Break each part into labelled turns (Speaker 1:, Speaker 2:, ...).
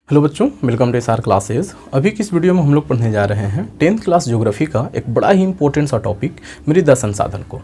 Speaker 1: Hello बच्चों, welcome to SR classes. अभी की इस वीडियो में हम लोग पढ़ने जा रहे हैं 10th क्लास ज्योग्राफी का एक बड़ा ही इंपॉर्टेंट सा टॉपिक मृदा संसाधन को।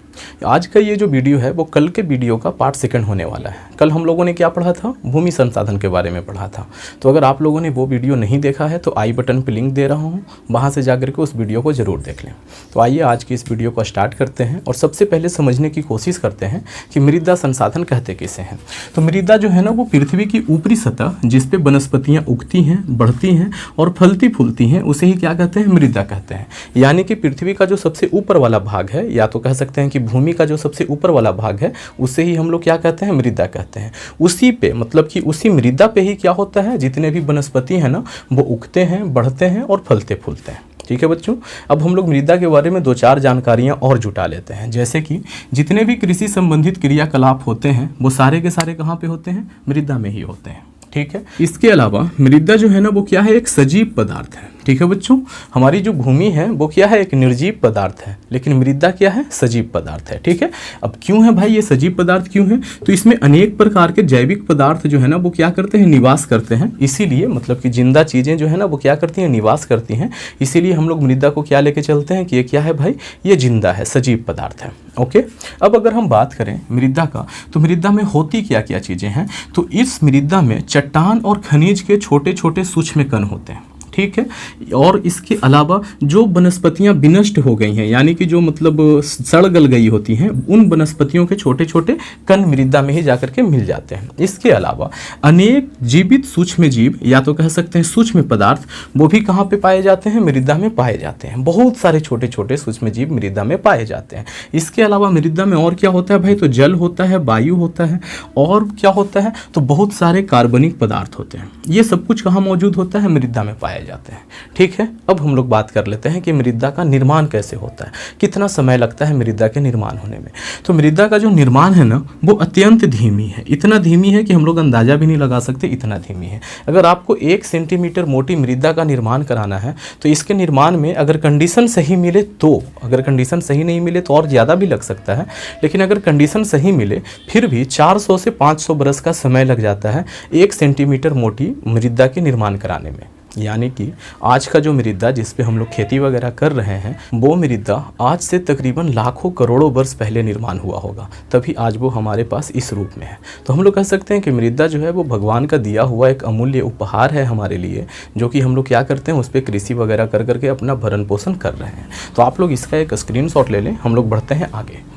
Speaker 1: आज का ये जो वीडियो है वो कल के वीडियो का पार्ट सेकंड होने वाला है। कल हम लोगों ने क्या पढ़ा था? भूमि संसाधन के बारे में पढ़ा था। तो अगर आप लोगों ने वो वीडियो नहीं देखा है तो आई बटन पर लिंक दे रहा हूँ, वहाँ से जाकर के उस वीडियो को ज़रूर देख लें। तो आइए आज की इस वीडियो को स्टार्ट करते हैं और सबसे पहले समझने की कोशिश करते हैं कि मृदा संसाधन कहते किसे हैं। तो मृदा जो है ना वो पृथ्वी की ऊपरी सतह जिस पे वनस्पतियाँ उगती हैं, बढ़ती हैं और फलती फूलती हैं, उसे ही क्या कहते हैं? मृदा कहते हैं। यानी कि पृथ्वी का जो सबसे ऊपर वाला भाग है, या तो कह सकते हैं कि भूमि का जो सबसे ऊपर वाला भाग है, उसे ही हम लोग क्या कहते हैं? मृदा कहते हैं। उसी पे मतलब कि उसी मृदा पे ही क्या होता है? जितने भी वनस्पति हैं ना वो उगते हैं, बढ़ते हैं और फलते फूलते हैं। ठीक है बच्चों, अब हम लोग मृदा के बारे में दो चार जानकारियां और जुटा लेते हैं। जैसे कि जितने भी कृषि संबंधित क्रियाकलाप होते हैं वो सारे के सारे कहाँ पे होते हैं? मृदा में ही होते हैं। ठीक है, इसके अलावा मृदा जो है ना वो क्या है? एक सजीव पदार्थ है। ठीक है बच्चों, हमारी जो भूमि है वो क्या है? एक निर्जीव पदार्थ है, लेकिन मृदा क्या है? सजीव पदार्थ है। ठीक है, अब क्यों है भाई ये सजीव पदार्थ क्यों है? तो इसमें अनेक प्रकार के जैविक पदार्थ जो है ना वो क्या करते हैं? निवास करते हैं। इसीलिए मतलब कि जिंदा चीज़ें जो है ना वो क्या करती हैं? निवास करती हैं। इसीलिए हम लोग मृदा को क्या लेके चलते हैं कि ये क्या है भाई? ये जिंदा है, सजीव पदार्थ है। ओके, अब अगर हम बात करें मृदा का, तो मृदा में होती क्या क्या चीज़ें हैं? तो इस मृदा में चट्टान और खनिज के छोटे छोटे सूक्ष्म कण होते हैं। ठीक है, और इसके अलावा जो वनस्पतियां विनष्ट हो गई हैं, यानी कि जो मतलब सड़ गल गई होती हैं, उन वनस्पतियों के छोटे छोटे कण मृदा में ही जाकर के मिल जाते हैं। इसके अलावा अनेक जीवित सूक्ष्म जीव, या तो कह सकते हैं सूक्ष्म पदार्थ, वो भी कहाँ पे पाए जाते हैं? मृदा में पाए जाते हैं। बहुत सारे छोटे छोटे सूक्ष्म जीव मृदा में पाए जाते हैं। इसके अलावा मृदा में और क्या होता है भाई? तो जल होता है, वायु होता है, और क्या होता है? तो बहुत सारे कार्बनिक पदार्थ होते हैं। ये सब कुछ कहाँ मौजूद होता है? मृदा में पाया जाते हैं। ठीक है, अब हम लोग बात कर लेते हैं कि मृदा का निर्माण कैसे होता है, कितना समय लगता है मृदा के निर्माण होने में। तो मृदा का जो निर्माण है ना वो अत्यंत धीमी है। इतना धीमी है कि हम लोग अंदाजा भी नहीं लगा सकते, इतना धीमी है। अगर आपको 1 सेंटीमीटर मोटी मृदा का निर्माण कराना है तो इसके निर्माण में अगर कंडीशन सही मिले तो, अगर कंडीशन सही नहीं मिले तो और ज़्यादा भी लग सकता है, लेकिन अगर कंडीशन सही मिले फिर भी 400 से 500 बरस का समय लग जाता है 1 सेंटीमीटर मोटी मृदा के निर्माण कराने में। यानी कि आज का जो मृदा जिस पे हम लोग खेती वगैरह कर रहे हैं वो मृदा आज से तकरीबन लाखों करोड़ों वर्ष पहले निर्माण हुआ होगा, तभी आज वो हमारे पास इस रूप में है। तो हम लोग कह सकते हैं कि मृदा जो है वो भगवान का दिया हुआ एक अमूल्य उपहार है हमारे लिए, जो कि हम लोग क्या करते हैं उस पर कृषि वगैरह कर करके अपना भरण पोषण कर रहे हैं। तो आप लोग इसका एक स्क्रीनशॉट ले लें, हम लोग बढ़ते हैं आगे।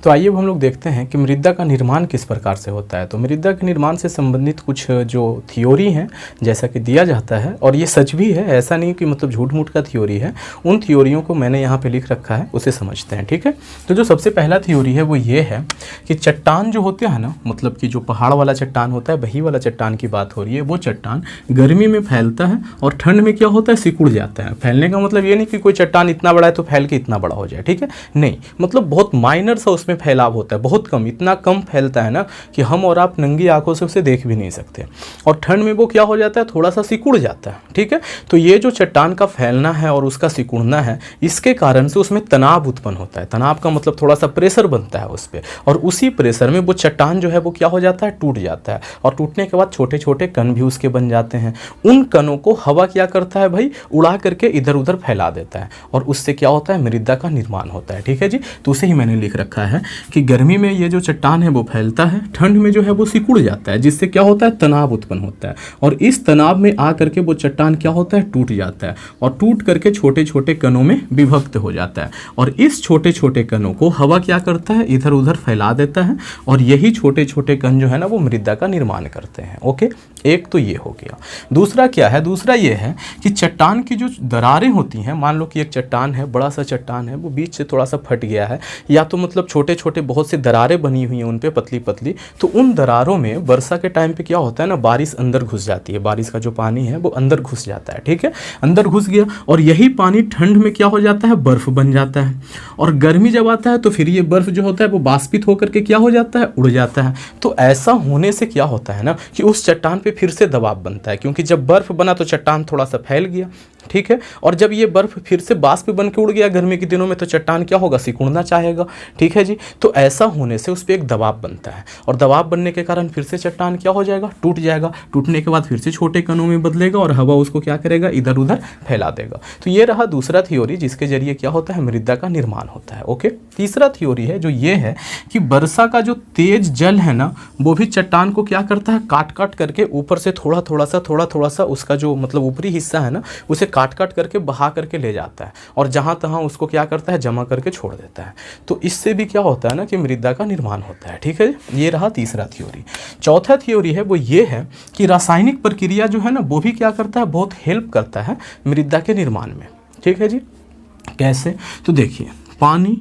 Speaker 1: तो आइए हम लोग देखते हैं कि मृदा का निर्माण किस प्रकार से होता है। तो मृदा के निर्माण से संबंधित कुछ जो थ्योरी हैं जैसा कि दिया जाता है, और ये सच भी है, ऐसा नहीं कि मतलब झूठ मूठ का थ्योरी है, उन थ्योरियों को मैंने यहाँ पे लिख रखा है, उसे समझते हैं। ठीक है, तो जो सबसे पहला थ्योरी है वो ये है कि चट्टान जो होते हैं ना, मतलब कि जो पहाड़ वाला चट्टान होता है, वही वाला चट्टान की बात हो रही है, वो चट्टान गर्मी में फैलता है और ठंड में क्या होता है? सिकुड़ जाता है। फैलने का मतलब ये नहीं कि कोई चट्टान इतना बड़ा है तो फैल के इतना बड़ा हो जाए। ठीक है, नहीं, मतलब बहुत माइनर सा उसमें फैलाव होता है, बहुत कम, इतना कम फैलता है ना कि हम और आप नंगी आंखों से उसे देख भी नहीं सकते। और ठंड में वो क्या हो जाता है? थोड़ा सा सिकुड़ जाता है। ठीक है, तो ये जो चट्टान का फैलना है और उसका सिकुड़ना है, इसके कारण से उसमें तनाव उत्पन्न होता है। तनाव का मतलब थोड़ा सा प्रेशर बनता है उस पर, और उसी प्रेशर में वो चट्टान जो है वो क्या हो जाता है? टूट जाता है। और टूटने के बाद छोटे छोटे कण भी उसके बन जाते हैं। उन कणों को हवा क्या करता है भाई? उड़ा करके इधर उधर फैला देता है, और उससे क्या होता है? मृदा का निर्माण होता है। ठीक है जी, तो उसे ही मैंने लिख रखा है कि गर्मी में ये जो चट्टान है वो फैलता है, ठंड में जो है वो सिकुड़ जाता है, जिससे क्या होता है? तनाव उत्पन्न होता है, और इस तनाव में आ करके वो चट्टान क्या होता है? टूट जाता है, और टूट करके छोटे छोटे कणों में विभक्त हो जाता है। और इस छोटे छोटे कणों को हवा क्या करता है? इधर उधर फैला देता है, और यही छोटे छोटे कण जो है ना वो मृदा का निर्माण करते हैं। ओके, एक तो ये हो गया। दूसरा क्या है? दूसरा ये है कि चट्टान की जो दरारें होती हैं, मान लो कि एक चट्टान है, बड़ा सा चट्टान है, वो बीच से थोड़ा सा फट गया है, या तो मतलब छोटे छोटे बहुत से दरारें बनी हुई हैं उन पे पतली पतली, तो उन दरारों में वर्षा के टाइम पे क्या होता है ना, बारिश अंदर घुस जाती है, बारिश का जो पानी है वो अंदर घुस जाता है। ठीक है, अंदर घुस गया, और यही पानी ठंड में क्या हो जाता है? बर्फ बन जाता है, और गर्मी जब आता है तो फिर ये बर्फ जो होता है वो बाष्पित होकर के क्या हो जाता है? उड़ जाता है। तो ऐसा होने से क्या होता है ना कि उस चट्टान पे फिर से दबाव बनता है, क्योंकि जब बर्फ बना तो चट्टान थोड़ा सा फैल गया। ठीक है, और जब ये बर्फ फिर से बाष्प बन के उड़ गया गर्मी के दिनों में, तो चट्टान क्या होगा? सिकुड़ना चाहेगा। ठीक है जी, तो ऐसा होने से उस पर एक दबाव बनता है और दबाव बनने के कारण फिर से चट्टान क्या हो जाएगा, टूट जाएगा। टूटने के बाद फिर से छोटे कणों में बदलेगा और हवा उसको क्या करेगा, इधर उधर फैला देगा। तो ये रहा दूसरा थ्योरी जिसके जरिए क्या होता है, मृदा का निर्माण होता है। ओके, तीसरा थ्योरी है जो ये है कि वर्षा का जो तेज जल है ना वो भी चट्टान को क्या करता है, काट काट करके ऊपर से थोड़ा थोड़ा सा उसका जो मतलब ऊपरी हिस्सा है ना उसे काट काट करके बहा करके ले जाता है और जहाँ तहाँ उसको क्या करता है, जमा करके छोड़ देता है। तो इससे भी क्या होता है ना कि मृदा का निर्माण होता है। ठीक है, ये रहा तीसरा थ्योरी। चौथा थ्योरी है वो ये है कि रासायनिक प्रक्रिया जो है ना वो भी क्या करता है, बहुत हेल्प करता है मृदा के निर्माण में। ठीक है जी, कैसे, तो देखिए पानी,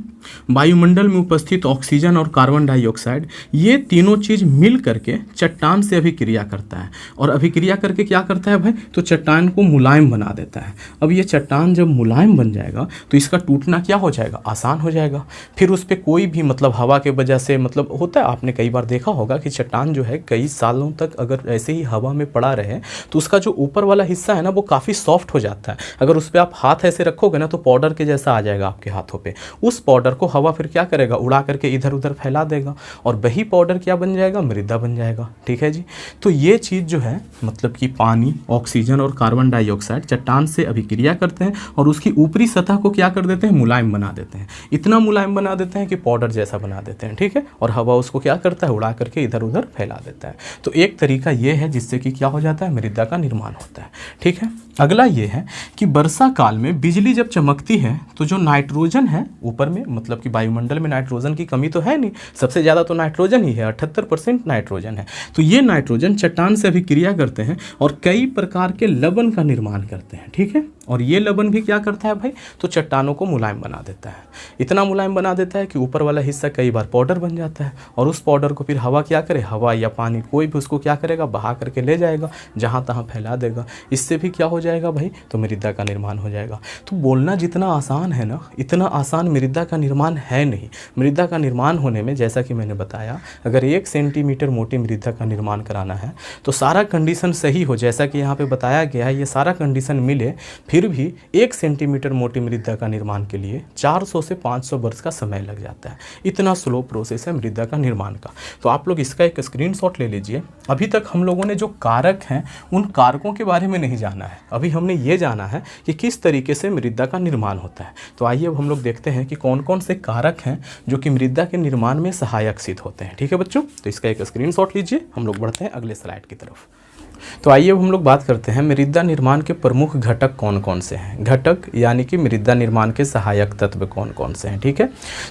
Speaker 1: वायुमंडल में उपस्थित ऑक्सीजन और कार्बन डाइऑक्साइड, ये तीनों चीज मिल करके चट्टान से अभिक्रिया करता है और अभिक्रिया करके क्या करता है भाई, तो चट्टान को मुलायम बना देता है। अब ये चट्टान जब मुलायम बन जाएगा तो इसका टूटना क्या हो जाएगा, आसान हो जाएगा। फिर उस पर कोई भी मतलब हवा के वजह से मतलब होता है, आपने कई बार देखा होगा कि चट्टान जो है कई सालों तक अगर ऐसे ही हवा में पड़ा रहे तो उसका जो ऊपर वाला हिस्सा है ना वो काफ़ी सॉफ्ट हो जाता है। अगर उस पर आप हाथ ऐसे रखोगे ना तो पाउडर के जैसा आ जाएगा आपके हाथों पे। उस पाउडर को हवा फिर क्या करेगा, उड़ा करके इधर उधर फैला देगा और वही पाउडर क्या बन जाएगा, मृदा बन जाएगा। ठीक है जी, तो ये चीज़ जो है मतलब कि पानी, ऑक्सीजन और कार्बन डाइऑक्साइड चट्टान से अभिक्रिया करते हैं और उसकी ऊपरी सतह को क्या कर देते हैं, मुलायम बना देते हैं। इतना मुलायम बना देते हैं कि पाउडर जैसा बना देते हैं। ठीक है, और हवा उसको क्या करता है, उड़ा करके इधर उधर फैला देता है। तो एक तरीका ये है जिससे कि क्या हो जाता है, मृदा का निर्माण होता है। ठीक है, अगला ये है कि वर्षा काल में बिजली जब चमकती है तो जो नाइट्रोजन है ऊपर में, मतलब कि वायुमंडल में नाइट्रोजन की कमी तो है नहीं, सबसे ज़्यादा तो नाइट्रोजन ही है, 78% नाइट्रोजन है। तो ये नाइट्रोजन चट्टान से अभिक्रिया करते हैं और कई प्रकार के लवण का निर्माण करते हैं। ठीक है, और ये लवण भी क्या करता है भाई, तो चट्टानों को मुलायम बना देता है। इतना मुलायम बना देता है कि ऊपर वाला हिस्सा कई बार पाउडर बन जाता है और उस पाउडर को फिर हवा क्या करे, हवा या पानी कोई भी उसको क्या करेगा, बहा करके ले जाएगा, जहाँ तहाँ फैला देगा। इससे भी क्या हो जाएगा भाई, तो मृदा का निर्माण हो जाएगा। तो बोलना जितना आसान है ना, इतना आसान मृदा का निर्माण है नहीं। मृदा का निर्माण होने में जैसा कि मैंने बताया, अगर 1 सेंटीमीटर मोटी मृदा का निर्माण कराना है तो सारा कंडीशन सही हो, जैसा कि यहाँ पे बताया गया है, ये सारा कंडीशन मिले, फिर भी 1 सेंटीमीटर मोटी मृदा का निर्माण के लिए 400 से 500 वर्ष का समय लग जाता है। इतना स्लो प्रोसेस है मृदा का निर्माण का। तो आप लोग इसका एक स्क्रीनशॉट ले लीजिए। अभी तक हम लोगों ने जो कारक हैं उन कारकों के बारे में नहीं जाना है, अभी हमने ये जाना है कि किस तरीके से मृदा का निर्माण होता है। तो आइए अब हम लोग देखते हैं कि कौन कौन से कारक हैं जो कि मृदा के निर्माण में सहायक सिद्ध होते हैं। ठीक है बच्चों, तो इसका एक स्क्रीनशॉट लीजिए। हम लोग बढ़ते हैं अगले स्लाइड की तरफ। तो आइए अब हम लोग बात करते हैं मृदा निर्माण के प्रमुख घटक कौन कौन से हैं। घटक यानी कि मृदा निर्माण के सहायक तत्व कौन कौन से हैं। ठीक है,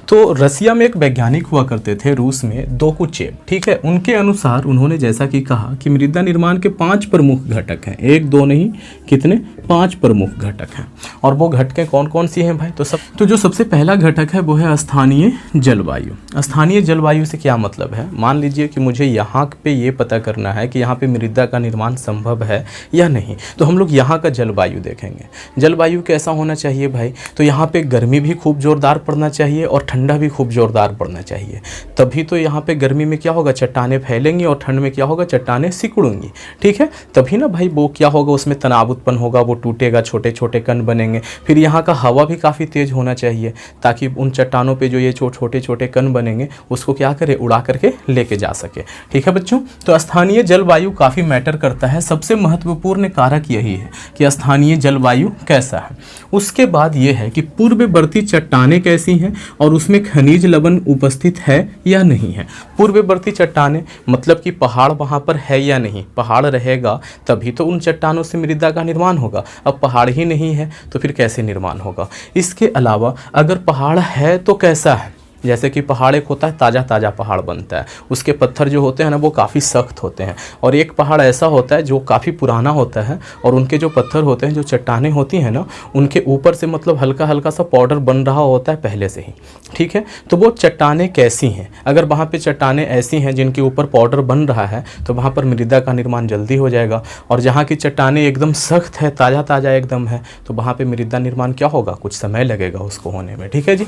Speaker 1: तो रसिया में एक वैज्ञानिक हुआ करते थे, रूस में, दोकुचेव। ठीक है, उनके अनुसार उन्होंने जैसा कि कहा कि मृदा निर्माण के 5 प्रमुख घटक हैं, 1 2 नहीं, कितने, 5 प्रमुख घटक हैं। और वो घटकें कौन कौन सी हैं भाई, तो जो सबसे पहला घटक है वो है स्थानीय जलवायु। स्थानीय जलवायु से क्या मतलब है, मान लीजिए कि मुझे यहाँ पे ये पता करना है कि यहाँ पे मृदा का निर्माण संभव है या नहीं, तो हम लोग यहाँ का जलवायु देखेंगे। जलवायु कैसा होना चाहिए भाई, तो यहाँ पे गर्मी भी खूब जोरदार पड़ना चाहिए और ठंडा भी खूब जोरदार पड़ना चाहिए। तभी तो यहाँ पे गर्मी में क्या होगा, चट्टानें फैलेंगी और ठंड में क्या होगा, चट्टानें सिकुड़ेंगी। ठीक है, तभी ना भाई वो क्या होगा, उसमें तनाव उत्पन्न होगा, वो टूटेगा, छोटे छोटे कण बनेंगे। फिर यहाँ का हवा भी काफ़ी तेज होना चाहिए ताकि उन चट्टानों पे जो ये छोटे छोटे कण बनेंगे उसको क्या करे, उड़ा करके लेके जा सके। ठीक है बच्चों, तो स्थानीय जलवायु काफ़ी मैटर करता है। सबसे महत्वपूर्ण कारक यही है कि स्थानीय जलवायु कैसा है। उसके बाद ये है कि पूर्ववर्ती चट्टानें कैसी हैं और उसमें खनिज लवण उपस्थित है या नहीं है। पूर्ववर्ती चट्टानें मतलब कि पहाड़ वहाँ पर है या नहीं, पहाड़ रहेगा तभी तो उन चट्टानों से मृदा का निर्माण होगा। अब पहाड़ ही नहीं है तो फिर कैसे निर्माण होगा। इसके अलावा अगर पहाड़ है तो कैसा है, जैसे कि पहाड़ एक होता है, ताज़ा ताज़ा पहाड़ बनता है, उसके पत्थर जो होते हैं ना वो काफ़ी सख्त होते हैं। और एक पहाड़ ऐसा होता है जो काफ़ी पुराना होता है और उनके जो पत्थर होते हैं, जो चट्टानें होती हैं ना, उनके ऊपर से मतलब हल्का हल्का सा पाउडर बन रहा होता है पहले से ही। ठीक है, तो वो चट्टानें कैसी हैं, अगर वहाँ पे चट्टानें ऐसी हैं जिनके ऊपर पाउडर बन रहा है तो वहाँ पर मृदा का निर्माण जल्दी हो जाएगा। और जहाँ की चट्टानें एकदम सख्त है, ताज़ा ताज़ा एकदम है, तो वहाँ पर मृदा निर्माण क्या होगा, कुछ समय लगेगा उसको होने में। ठीक है जी,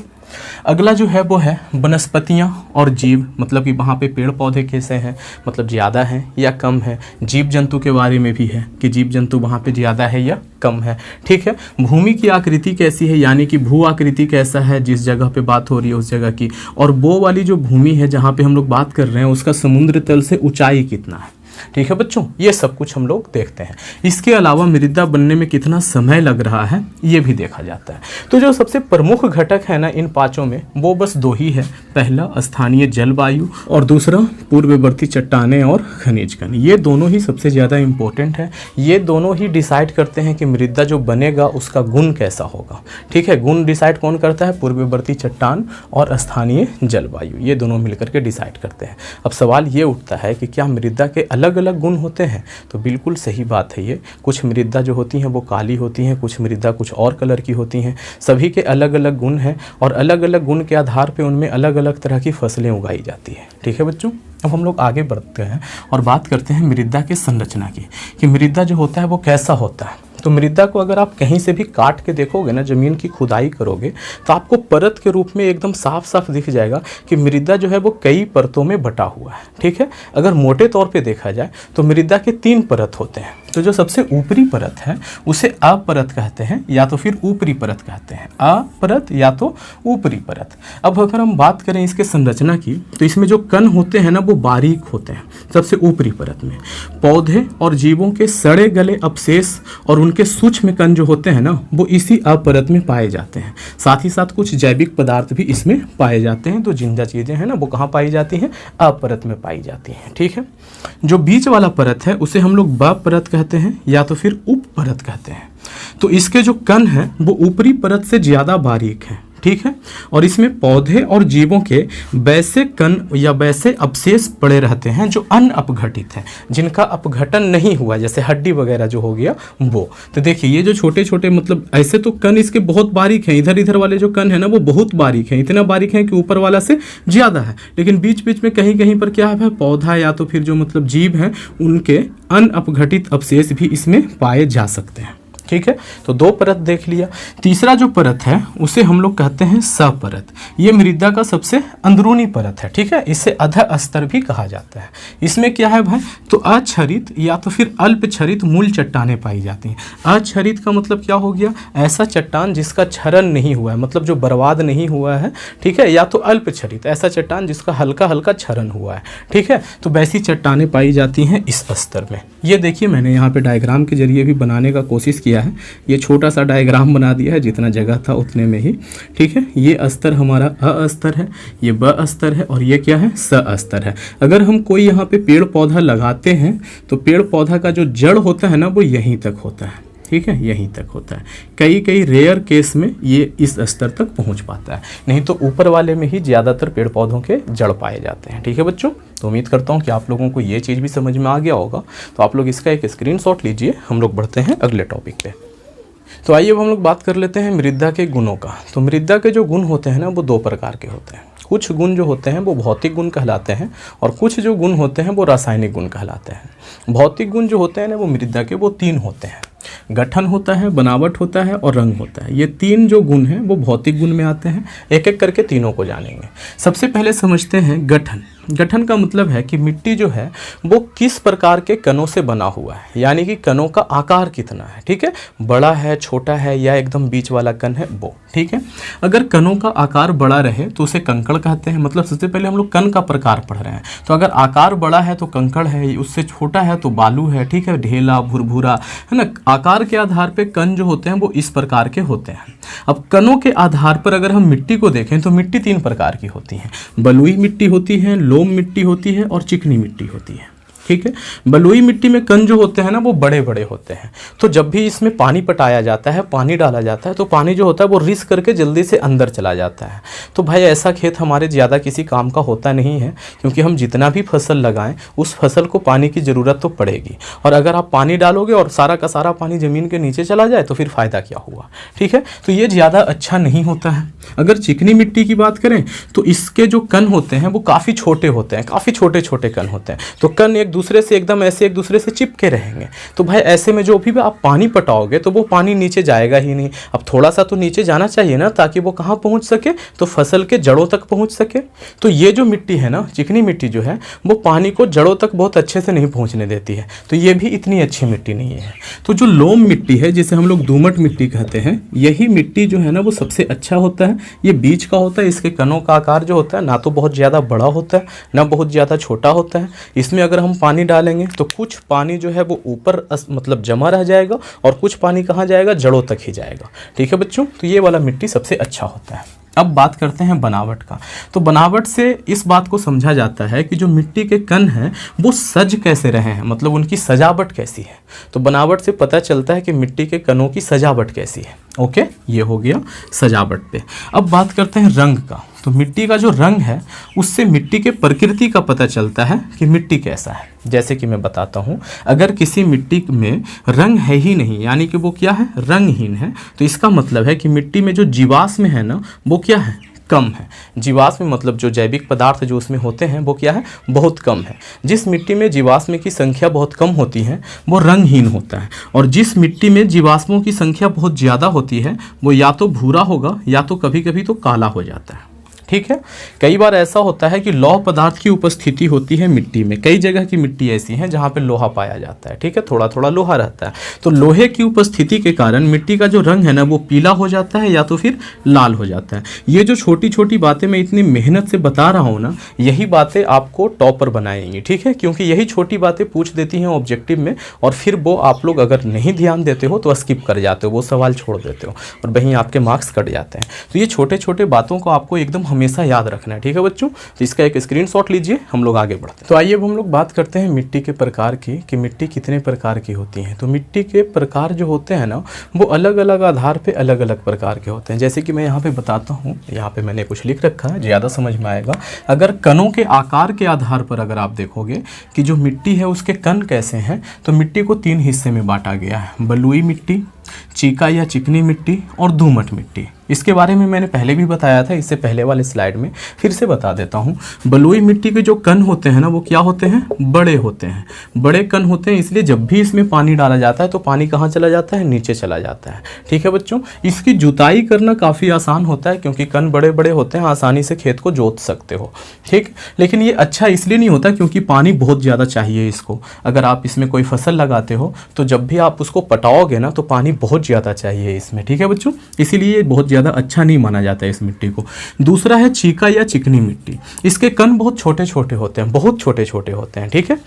Speaker 1: अगला जो है वो है वनस्पतियाँ और जीव, मतलब कि वहाँ पे पेड़ पौधे कैसे हैं, मतलब ज़्यादा हैं या कम है। जीव जंतु के बारे में भी है कि जीव जंतु वहाँ पे ज़्यादा है या कम है, ठीक है। भूमि की आकृति कैसी है, यानी कि भू आकृति कैसा है जिस जगह पे बात हो रही है उस जगह की। और वो वाली जो भूमि है जहाँ पे हम लोग बात कर रहे हैं उसका समुद्र तल से ऊंचाई कितना है, ठीक है बच्चों। ये सब कुछ हम लोग देखते हैं। इसके अलावा मृदा बनने में कितना समय लग रहा है ये भी देखा जाता है। तो जो सबसे प्रमुख घटक है ना इन पांचों में, वो बस दो ही है। पहला स्थानीय जलवायु और दूसरा पूर्ववर्ती चट्टानें और खनिज कण। ये दोनों ही सबसे ज़्यादा इम्पोर्टेंट है। ये दोनों ही डिसाइड करते हैं कि मृदा जो बनेगा उसका गुण कैसा होगा, ठीक है। गुण डिसाइड कौन करता है, पूर्ववर्ती चट्टान और स्थानीय जलवायु, ये दोनों मिलकर के डिसाइड करते हैं। अब सवाल ये उठता है कि क्या मृदा के अलग अलग गुण होते हैं, तो बिल्कुल सही बात है ये। कुछ मृदा जो होती हैं वो काली होती हैं, कुछ मृदा कुछ और कलर की होती हैं। सभी के अलग अलग गुण हैं और अलग अलग गुण के आधार पे उनमें अलग अलग तरह की फसलें उगाई जाती हैं, ठीक है बच्चों। अब हम लोग आगे बढ़ते हैं और बात करते हैं मृदा के संरचना की, कि मृदा जो होता है वो कैसा होता है। तो मृदा को अगर आप कहीं से भी काट के देखोगे ना, ज़मीन की खुदाई करोगे, तो आपको परत के रूप में एकदम साफ साफ दिख जाएगा कि मृदा जो है वो कई परतों में बटा हुआ है, ठीक है। अगर मोटे तौर पे देखा जाए तो मृदा के 3 परत होते हैं। तो जो सबसे ऊपरी परत है उसे अ परत कहते हैं या तो फिर ऊपरी परत कहते हैं, अ परत या तो ऊपरी परत। अब अगर हम बात करें इसके संरचना की, तो इसमें जो कण होते हैं ना वो बारीक होते हैं सबसे ऊपरी परत में। पौधे और जीवों के सड़े गले अवशेष और उनके सूक्ष्म कण जो होते हैं ना वो इसी अ परत में पाए जाते हैं। साथ ही साथ कुछ जैविक पदार्थ भी इसमें पाए जाते हैं। तो जिंदा चीज़ें हैं ना वो कहाँ पाई जाती हैं, अ परत में पाई जाती हैं, ठीक है। जो बीच वाला परत है उसे हम लोग ब परत कहते हैं या तो फिर उप परत कहते हैं। तो इसके जो कण हैं वो ऊपरी परत से ज़्यादा बारीक हैं, ठीक है। और इसमें पौधे और जीवों के वैसे कण या वैसे अवशेष पड़े रहते हैं जो अनअपघटित हैं, जिनका अपघटन नहीं हुआ, जैसे हड्डी वगैरह जो हो गया वो। तो देखिए ये जो छोटे छोटे, मतलब ऐसे तो कण इसके बहुत बारीक हैं, इधर इधर वाले जो कण है ना वो बहुत बारीक हैं, इतना बारीक हैं कि ऊपर वाला से ज़्यादा है। लेकिन बीच बीच में कहीं कहीं पर क्या है, पौधा या तो फिर जो मतलब जीव हैं उनके अनअपघटित अवशेष भी इसमें पाए जा सकते हैं, ठीक है। तो 2 परत देख लिया। तीसरा जो परत है उसे हम लोग कहते हैं सपरत। ये मृदा का सबसे अंदरूनी परत है, ठीक है। इसे अधः स्तर भी कहा जाता है। इसमें क्या है भाई, तो अक्षरित या तो फिर अल्पक्षरित मूल चट्टानें पाई जाती हैं। अक्षरित का मतलब क्या हो गया, ऐसा चट्टान जिसका क्षरण नहीं हुआ है, मतलब जो बर्बाद नहीं हुआ है, ठीक है। या तो अल्पक्षरित, ऐसा चट्टान जिसका हल्का हल्का क्षरण हुआ है, ठीक है। तो वैसी चट्टानें पाई जाती हैं इस स्तर में। ये देखिए मैंने यहाँ पे डायग्राम के जरिए भी बनाने का कोशिश किया है। ये छोटा सा डायग्राम बना दिया है, जितना जगह था उतने में ही, ठीक है। ये स्तर हमारा अ स्तर है, ये ब स्तर है और ये क्या है, स स्तर है। अगर हम कोई यहाँ पे पेड़ पौधा लगाते हैं तो पेड़ पौधा का जो जड़ होता है ना वो यहीं तक होता है, ठीक है, यहीं तक होता है। कई कई रेयर केस में ये इस स्तर तक पहुंच पाता है, नहीं तो ऊपर वाले में ही ज़्यादातर पेड़ पौधों के जड़ पाए जाते हैं, ठीक है बच्चों। तो उम्मीद करता हूं कि आप लोगों को ये चीज़ भी समझ में आ गया होगा। तो आप लोग इसका एक स्क्रीनशॉट लीजिए। हम लोग बढ़ते हैं अगले टॉपिक पे। तो आइए अब हम लोग बात कर लेते हैं मृदा के गुणों का। तो मृदा के जो गुण होते हैं ना वो 2 प्रकार के होते हैं। कुछ गुण जो होते हैं वो भौतिक गुण कहलाते हैं और कुछ जो गुण होते हैं वो रासायनिक गुण कहलाते हैं। भौतिक गुण जो होते हैं ना वो मृदा के वो 3 होते हैं। गठन होता है, बनावट होता है और रंग होता है। ये 3 जो गुण हैं वो भौतिक गुण में आते हैं। एक एक करके तीनों को जानेंगे। सबसे पहले समझते हैं गठन। गठन का मतलब है कि मिट्टी जो है वो किस प्रकार के कणों से बना हुआ है, यानी कि कणों का आकार कितना है, ठीक है। बड़ा है, छोटा है या एकदम बीच वाला कण है वो, ठीक है। अगर कणों का आकार बड़ा रहे तो उसे कंकड़ कहते हैं। मतलब सबसे पहले हम लोग कण का प्रकार पढ़ रहे हैं। तो अगर आकार बड़ा है तो कंकड़ है, उससे छोटा है तो बालू है, ठीक है, ढेला, भुरभुरा, है ना। आकार के आधार पे कण जो होते हैं वो इस प्रकार के होते हैं। अब कणों के आधार पर अगर हम मिट्टी को देखें तो मिट्टी 3 प्रकार की होती है। बलुई मिट्टी होती है, लोम मिट्टी होती है और चिकनी मिट्टी होती है, ठीक है। बलुई मिट्टी में कण जो होते हैं ना वो बड़े बड़े होते हैं। तो जब भी इसमें पानी पटाया जाता है, पानी डाला जाता है, तो पानी जो होता है वो रिस करके जल्दी से अंदर चला जाता है। तो भाई ऐसा खेत हमारे ज़्यादा किसी काम का होता नहीं है, क्योंकि हम जितना भी फसल लगाएं उस फसल को पानी की ज़रूरत तो पड़ेगी। और अगर आप पानी डालोगे और सारा का सारा पानी ज़मीन के नीचे चला जाए तो फिर फ़ायदा क्या हुआ, ठीक है। तो ये ज़्यादा अच्छा नहीं होता है। अगर चिकनी मिट्टी की बात करें तो इसके जो कण होते हैं वो काफ़ी छोटे होते हैं, काफ़ी छोटे छोटे कण होते हैं। तो कण एक दूसरे से एकदम ऐसे एक दूसरे से चिपके रहेंगे। तो भाई ऐसे में जो भी आप पानी पटाओगे तो वो पानी नीचे जाएगा ही नहीं। अब थोड़ा सा तो नीचे जाना चाहिए ना, ताकि वो कहाँ पहुँच सके, तो फसल के जड़ों तक पहुँच सके। तो ये जो मिट्टी है ना, चिकनी मिट्टी जो है, वो पानी को जड़ों तक बहुत अच्छे से नहीं पहुँचने देती है, तो ये भी इतनी अच्छी मिट्टी नहीं है। तो जो लोम मिट्टी है, जिसे हम लोग दोमट मिट्टी कहते हैं, यही मिट्टी जो है ना वो सबसे अच्छा होता है। ये बीज का होता है, इसके कणों का आकार जो होता है ना तो बहुत ज़्यादा बड़ा होता है ना बहुत ज़्यादा छोटा होता है। इसमें अगर हम पानी डालेंगे तो कुछ पानी जो है वो ऊपर मतलब जमा रह जाएगा और कुछ पानी कहाँ जाएगा, जड़ों तक ही जाएगा। ठीक है बच्चों, तो ये वाला मिट्टी सबसे अच्छा होता है। अब बात करते हैं बनावट का। तो बनावट से इस बात को समझा जाता है कि जो मिट्टी के कण हैं वो सज कैसे रहे हैं, मतलब उनकी सजावट कैसी है। तो बनावट से पता चलता है कि मिट्टी के कणों की सजावट कैसी है। ओके, ये हो गया सजावट पे। अब बात करते हैं रंग का। तो मिट्टी का जो रंग है उससे मिट्टी के प्रकृति का पता चलता है कि मिट्टी कैसा है। जैसे कि मैं बताता हूँ, अगर किसी मिट्टी में रंग है ही नहीं, यानी कि वो क्या है, रंगहीन है, तो इसका मतलब है कि मिट्टी में जो जीवाश्म है ना वो क्या है, कम है। जीवाश्म मतलब जो जैविक पदार्थ जो उसमें होते हैं वो क्या है, बहुत कम है। जिस मिट्टी में जीवाश्म की संख्या बहुत कम होती है वो रंगहीन होता है, और जिस मिट्टी में जीवाश्मों की संख्या बहुत ज़्यादा होती है वो या तो भूरा होगा या तो कभी कभी तो काला हो जाता है। ठीक है, कई बार ऐसा होता है कि लौह पदार्थ की उपस्थिति होती है मिट्टी में। कई जगह की मिट्टी ऐसी है जहाँ पे लोहा पाया जाता है। ठीक है, थोड़ा थोड़ा लोहा रहता है, तो लोहे की उपस्थिति के कारण मिट्टी का जो रंग है ना वो पीला हो जाता है या तो फिर लाल हो जाता है। ये जो छोटी छोटी बातें मैं इतनी मेहनत से बता रहा हूँ ना, यही बातें आपको टॉपर बनाएंगी। ठीक है, क्योंकि यही छोटी बातें पूछ देती हैं ऑब्जेक्टिव में, और फिर वो आप लोग अगर नहीं ध्यान देते हो तो स्किप कर जाते हो, वो सवाल छोड़ देते हो और वहीं आपके मार्क्स कट जाते हैं। तो ये छोटे छोटे बातों को आपको एकदम हमेशा याद रखना है। ठीक है बच्चों, तो इसका एक स्क्रीनशॉट लीजिए, हम लोग आगे बढ़ते हैं। तो आइए अब हम लोग बात करते हैं मिट्टी के प्रकार की, कि मिट्टी कितने प्रकार की होती हैं। तो मिट्टी के प्रकार जो होते हैं ना वो अलग अलग आधार पे अलग अलग प्रकार के होते हैं। जैसे कि मैं यहाँ पे बताता हूँ, यहाँ पे मैंने कुछ लिख रखा है, ज़्यादा समझ में आएगा। अगर कणों के आकार के आधार पर अगर आप देखोगे कि जो मिट्टी है उसके कण कैसे हैं, तो मिट्टी को 3 हिस्से में बांटा गया है, बलुई मिट्टी, चीका या चिकनी मिट्टी और दोमट मिट्टी। इसके बारे में मैंने पहले भी बताया था, इससे पहले वाले स्लाइड में फिर से बता देता हूँ। बलुई मिट्टी के जो कण होते हैं ना वो क्या होते हैं, बड़े होते हैं। बड़े कण होते हैं, इसलिए जब भी इसमें पानी डाला जाता है तो पानी कहाँ चला जाता है, नीचे चला जाता है। ठीक है बच्चों, इसकी जुताई करना काफ़ी आसान होता है क्योंकि कण बड़े बड़े होते हैं, आसानी से खेत को जोत सकते हो। ठीक, लेकिन ये अच्छा इसलिए नहीं होता क्योंकि पानी बहुत ज़्यादा चाहिए इसको। अगर आप इसमें कोई फसल लगाते हो तो जब भी आप उसको पटाओगे ना तो पानी बहुत ज़्यादा चाहिए इसमें। ठीक है बच्चों, इसीलिए ये बहुत ज़्यादा अच्छा नहीं माना जाता है इस मिट्टी को। दूसरा है चीका या चिकनी मिट्टी। इसके कण बहुत छोटे छोटे होते हैं, बहुत छोटे छोटे होते हैं। ठीक है,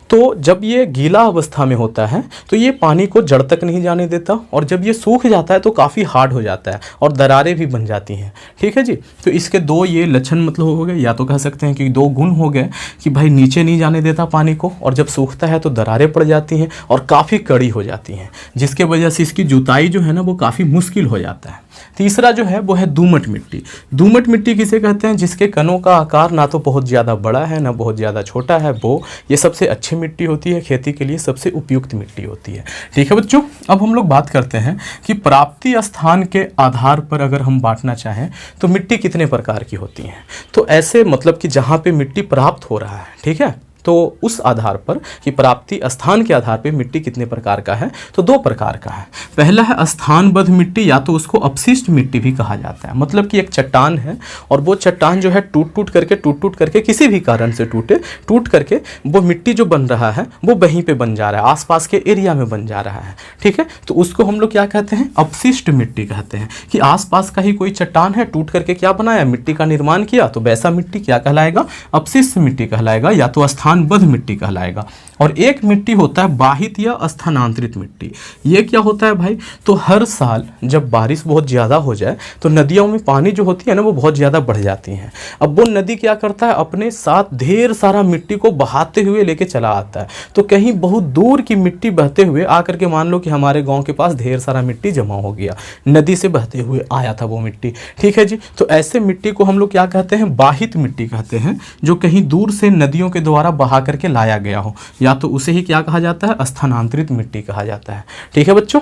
Speaker 1: तो जब ये गीला अवस्था में होता है तो ये पानी को जड़ तक नहीं जाने देता, और जब ये सूख जाता है तो काफ़ी हार्ड हो जाता है और दरारें भी बन जाती हैं। ठीक है जी, तो इसके 2 ये लक्षण मतलब हो गए, या तो कह सकते हैं कि 2 गुण हो गए कि भाई नीचे नहीं जाने देता पानी को, और जब सूखता है तो दरारें पड़ जाती हैं और काफ़ी कड़ी हो जाती हैं, जिसके वजह से इसकी जुताई जो है ना वो काफ़ी मुश्किल हो जाता है। तीसरा जो है वो है दोमट मिट्टी। दोमट मिट्टी किसे कहते हैं, जिसके कणों का आकार ना तो बहुत ज़्यादा बड़ा है ना बहुत ज़्यादा छोटा है, वो ये सबसे अच्छी मिट्टी होती है, खेती के लिए सबसे उपयुक्त मिट्टी होती है। ठीक है बच्चों, अब हम लोग बात करते हैं कि प्राप्ति स्थान के आधार पर अगर हम बांटना चाहें तो मिट्टी कितने प्रकार की होती हैं। तो ऐसे मतलब कि जहाँ पे मिट्टी प्राप्त हो रहा है, ठीक है, तो उस आधार पर कि प्राप्ति स्थान के आधार पर मिट्टी कितने प्रकार का है, तो 2 प्रकार का है। पहला है स्थानबद्ध मिट्टी, या तो उसको अपशिष्ट मिट्टी भी कहा जाता है। मतलब कि एक चट्टान है और वो चट्टान जो है टूट टूट करके किसी भी कारण से टूट करके वो मिट्टी जो बन रहा है वो वहीं पे बन जा रहा है, आसपास के एरिया में बन जा रहा है। ठीक है, तो उसको हम लोग क्या कहते हैं, अपशिष्ट मिट्टी कहते हैं। कि आसपास का ही कोई चट्टान है, टूट करके क्या बनाया, मिट्टी का निर्माण किया, तो वैसा मिट्टी क्या कहलाएगा, अपशिष्ट मिट्टी कहलाएगा, या तो स्थानबद्ध मिट्टी कहलाएगा। और एक मिट्टी होता है बाहित या स्थानांतरित मिट्टी। ये क्या होता है भाई, तो हर साल जब बारिश बहुत ज़्यादा हो जाए तो नदियों में पानी जो होती है ना वो बहुत ज़्यादा बढ़ जाती हैं। अब वो नदी क्या करता है, अपने साथ ढेर सारा मिट्टी को बहाते हुए लेके चला आता है। तो कहीं बहुत दूर की मिट्टी बहते हुए आकर के, मान लो कि हमारे गाँव के पास ढेर सारा मिट्टी जमा हो गया, नदी से बहते हुए आया था वो मिट्टी। ठीक है जी, तो ऐसे मिट्टी को हम लोग क्या कहते हैं, बाहित मिट्टी कहते हैं, जो कहीं दूर से नदियों के द्वारा बहा करके लाया गया हो, या तो उसे ही क्या कहा जाता है, स्थानांतरित मिट्टी कहा जाता है। ठीक है बच्चों,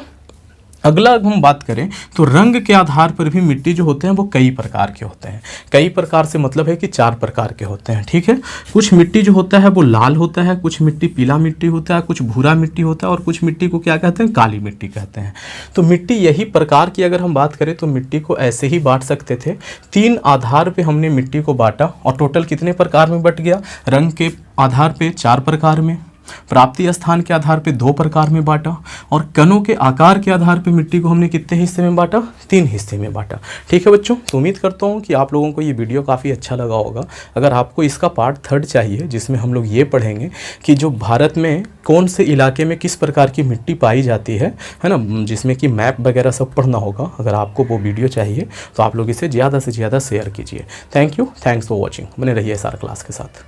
Speaker 1: अगला अगर हम बात करें तो रंग के आधार पर भी मिट्टी जो होते हैं वो कई प्रकार के होते हैं। कई प्रकार से मतलब है कि 4 प्रकार के होते हैं, ठीक है। कुछ मिट्टी जो होता है वो लाल होता है, कुछ मिट्टी पीला मिट्टी होता है, कुछ भूरा मिट्टी होता है और कुछ मिट्टी को क्या कहते हैं, काली मिट्टी कहते हैं। तो मिट्टी यही प्रकार की अगर हम बात करें तो मिट्टी को ऐसे ही बांट सकते थे। 3 आधार पे हमने मिट्टी को बांटा और टोटल कितने प्रकार में बट गया, रंग के आधार पे 4 प्रकार में, प्राप्ति स्थान के आधार पे 2 प्रकार में बांटा और कणों के आकार के आधार पे मिट्टी को हमने कितने हिस्से में बांटा, 3 हिस्से में बांटा। ठीक है बच्चों, तो उम्मीद करता हूँ कि आप लोगों को ये वीडियो काफ़ी अच्छा लगा होगा। अगर आपको इसका पार्ट 3 चाहिए जिसमें हम लोग ये पढ़ेंगे कि जो भारत में कौन से इलाके में किस प्रकार की मिट्टी पाई जाती है ना, जिसमें कि मैप वगैरह सब पढ़ना होगा। अगर आपको वो वीडियो चाहिए तो आप लोग इसे ज़्यादा से ज़्यादा शेयर कीजिए। Thank you, thanks for watching. बने रहिए SR क्लास के साथ।